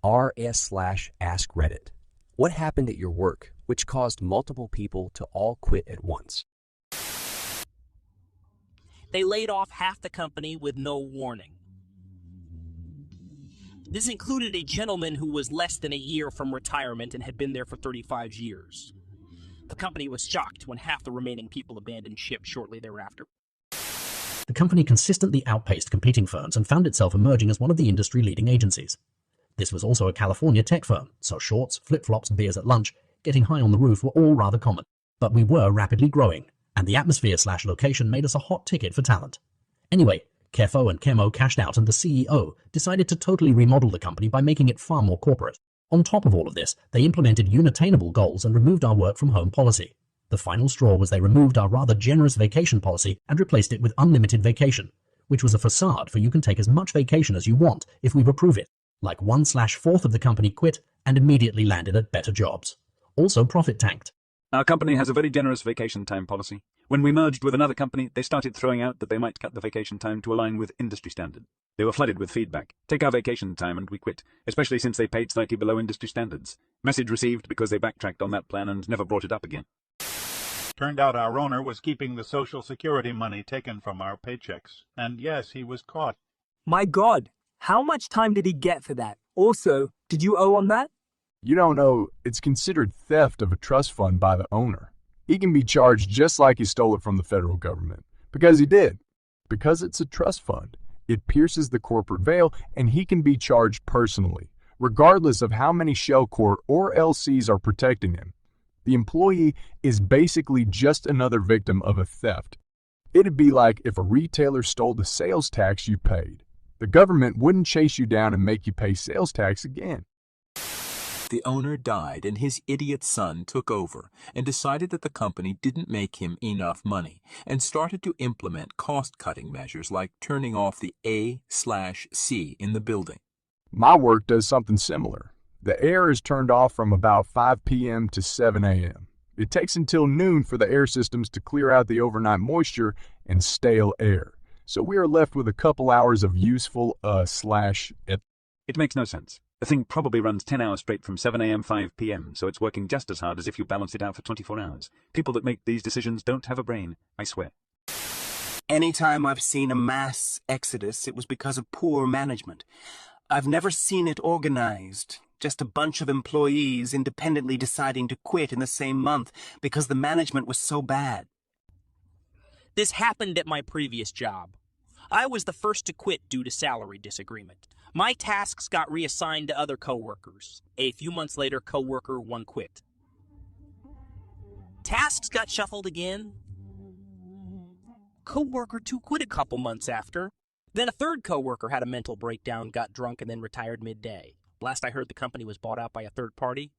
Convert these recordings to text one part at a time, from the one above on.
r/askreddit. What happened at your work which caused multiple people to all quit at once? They laid off half the company with no warning. This included a gentleman who was less than a year from retirement and had been there for 35 years. The company was shocked when half the remaining people abandoned ship shortly thereafter. The company consistently outpaced competing firms and found itself emerging as one of the industry-leading agencies. This was also a California tech firm, so shorts, flip-flops, and beers at lunch, getting high on the roof were all rather common. But we were rapidly growing, and the atmosphere/location made us a hot ticket for talent. Anyway, Kefo and Kemo cashed out and the CEO decided to totally remodel the company by making it far more corporate. On top of all of this, they implemented unattainable goals and removed our work-from-home policy. The final straw was they removed our rather generous vacation policy and replaced it with unlimited vacation, which was a facade for you can take as much vacation as you want if we approve it. Like 1/4 of the company quit and immediately landed at better jobs. Also profit tanked. Our company has a very generous vacation time policy. When we merged with another company, they started throwing out that they might cut the vacation time to align with industry standard. They were flooded with feedback. Take our vacation time and we quit, especially since they paid slightly below industry standards. Message received because they backtracked on that plan and never brought it up again. Turned out our owner was keeping the Social Security money taken from our paychecks. And yes, he was caught. My God, how much time did he get for that? Also, did you owe on that? You don't owe. It's considered theft of a trust fund by the owner. He can be charged just like he stole it from the federal government. Because he did. Because it's a trust fund. It pierces the corporate veil, and he can be charged personally, regardless of how many shell corps or LCs are protecting him. The employee is basically just another victim of a theft. It'd be like if a retailer stole the sales tax you paid. The government wouldn't chase you down and make you pay sales tax again. The owner died and his idiot son took over and decided that the company didn't make him enough money and started to implement cost-cutting measures like turning off the A/C in the building. My work does something similar. The air is turned off from about 5 p.m. to 7 a.m. It takes until noon for the air systems to clear out the overnight moisture and stale air. So we are left with a couple hours of useful It makes no sense. The thing probably runs 10 hours straight from 7 a.m. 5 p.m., so it's working just as hard as if you balance it out for 24 hours. People that make these decisions don't have a brain, I swear. Anytime I've seen a mass exodus, it was because of poor management. I've never seen it organized. Just a bunch of employees independently deciding to quit in the same month because the management was so bad. This happened at my previous job. I was the first to quit due to salary disagreement. My tasks got reassigned to other coworkers. A few months later, coworker 1 quit. Tasks got shuffled again. Coworker 2 quit a couple months after. Then a third coworker had a mental breakdown, got drunk, and then retired midday. Last I heard, the company was bought out by a third party.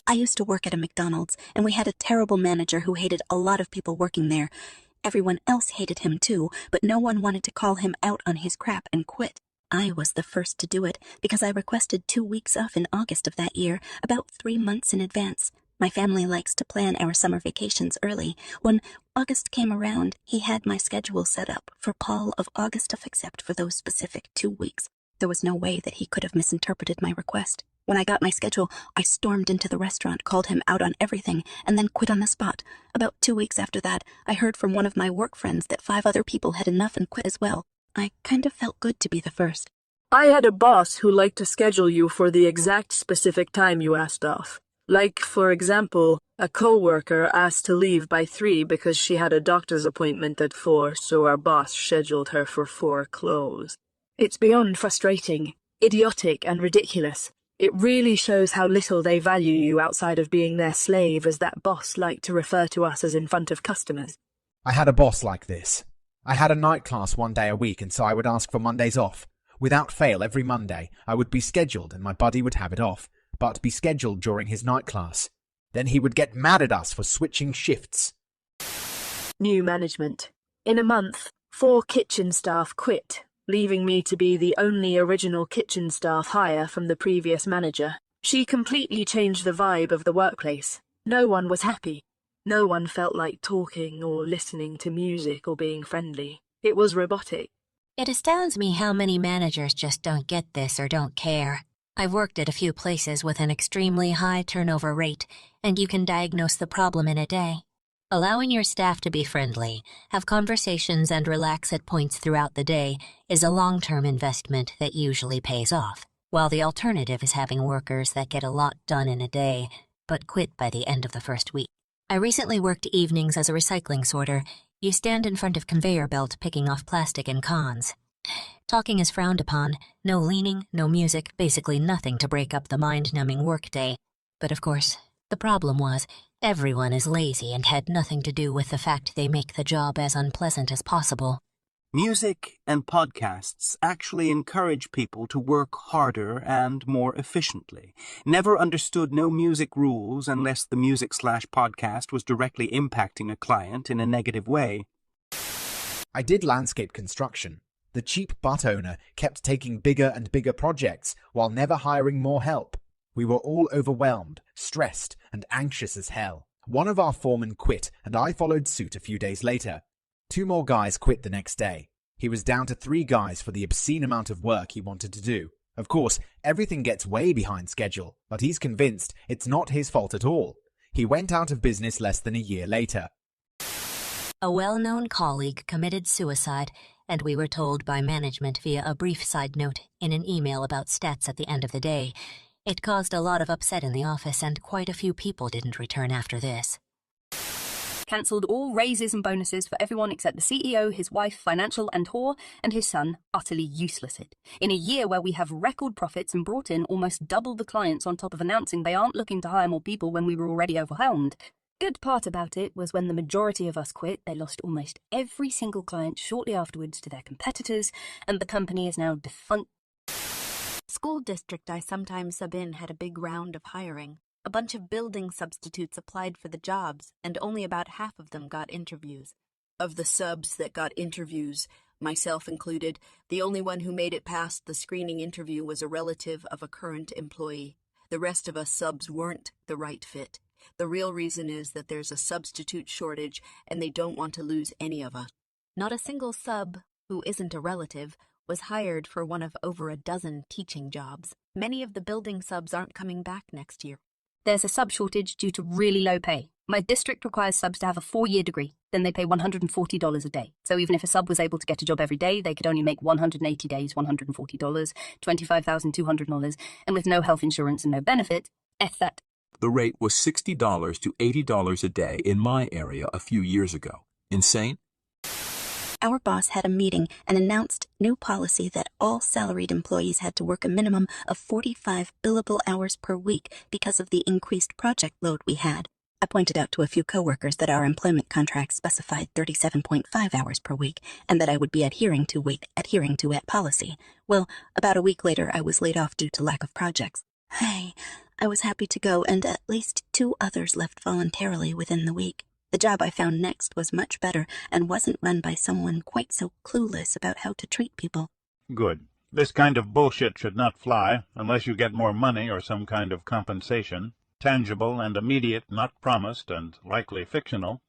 I used to work at a McDonald's, and we had a terrible manager who hated a lot of people working there. Everyone else hated him too, but no one wanted to call him out on his crap and quit. I was the first to do it, because I requested 2 weeks off in August of that year, about 3 months in advance. My family likes to plan our summer vacations early. When August came around, he had my schedule set up for Paul of August off except for those specific 2 weeks. There was no way that he could have misinterpreted my request. When I got my schedule, I stormed into the restaurant, called him out on everything, and then quit on the spot. About 2 weeks after that, I heard from one of my work friends that 5 other people had enough and quit as well. I kind of felt good to be the first. I had a boss who liked to schedule you for the exact specific time you asked off. Like, for example, a coworker asked to leave by 3 because she had a doctor's appointment at 4, so our boss scheduled her for 4 close. It's beyond frustrating, idiotic, and ridiculous. It really shows how little they value you outside of being their slave, as that boss liked to refer to us as in front of customers. I had a boss like this. I had a night class 1 day a week, and so I would ask for Mondays off. Without fail, every Monday, I would be scheduled and my buddy would have it off, but be scheduled during his night class. Then he would get mad at us for switching shifts. New management. In a month, 4 kitchen staff quit, leaving me to be the only original kitchen staff hire from the previous manager. She completely changed the vibe of the workplace. No one was happy. No one felt like talking or listening to music or being friendly. It was robotic. It astounds me how many managers just don't get this or don't care. I've worked at a few places with an extremely high turnover rate, and you can diagnose the problem in a day. Allowing your staff to be friendly, have conversations, and relax at points throughout the day is a long-term investment that usually pays off, while the alternative is having workers that get a lot done in a day, but quit by the end of the first week. I recently worked evenings as a recycling sorter. You stand in front of conveyor belt picking off plastic and cons. Talking is frowned upon, no leaning, no music, basically nothing to break up the mind-numbing workday. But of course, the problem was, everyone is lazy and had nothing to do with the fact they make the job as unpleasant as possible. Music and podcasts actually encourage people to work harder and more efficiently. Never understood no music rules unless the music/podcast was directly impacting a client in a negative way. I did landscape construction. The cheap butt owner kept taking bigger and bigger projects while never hiring more help. We were all overwhelmed, stressed, and anxious as hell. One of our foremen quit, and I followed suit a few days later. 2 more guys quit the next day. He was down to 3 guys for the obscene amount of work he wanted to do. Of course, everything gets way behind schedule, but he's convinced it's not his fault at all. He went out of business less than a year later. A well-known colleague committed suicide, and we were told by management via a brief side note in an email about stats at the end of the day. It caused a lot of upset in the office, and quite a few people didn't return after this. Cancelled all raises and bonuses for everyone except the CEO, his wife, financial and whore, and his son, utterly useless it. In a year where we have record profits and brought in almost double the clients on top of announcing they aren't looking to hire more people when we were already overwhelmed. Good part about it was when the majority of us quit, they lost almost every single client shortly afterwards to their competitors, and the company is now defunct. School district I sometimes sub in had a big round of hiring. A bunch of building substitutes applied for the jobs, and only about half of them got interviews. Of the subs that got interviews, myself included, the only one who made it past the screening interview was a relative of a current employee. The rest of us subs weren't the right fit. The real reason is that there's a substitute shortage, and they don't want to lose any of us. Not a single sub, who isn't a relative, was hired for one of over a dozen teaching jobs. Many of the building subs aren't coming back next year. There's a sub shortage due to really low pay. My district requires subs to have a 4-year degree. Then they pay $140 a day. So even if a sub was able to get a job every day, they could only make 180 days, $140, $25,200, and with no health insurance and no benefit, F that. The rate was $60 to $80 a day in my area a few years ago. Insane? Our boss had a meeting and announced new policy that all salaried employees had to work a minimum of 45 billable hours per week because of the increased project load we had. I pointed out to a few coworkers that our employment contract specified 37.5 hours per week and that I would be adhering to that policy. Well, about a week later, I was laid off due to lack of projects. Hey, I was happy to go, and at least 2 others left voluntarily within the week. The job I found next was much better and wasn't run by someone quite so clueless about how to treat people. Good. This kind of bullshit should not fly unless you get more money or some kind of compensation. Tangible and immediate, not promised, and likely fictional.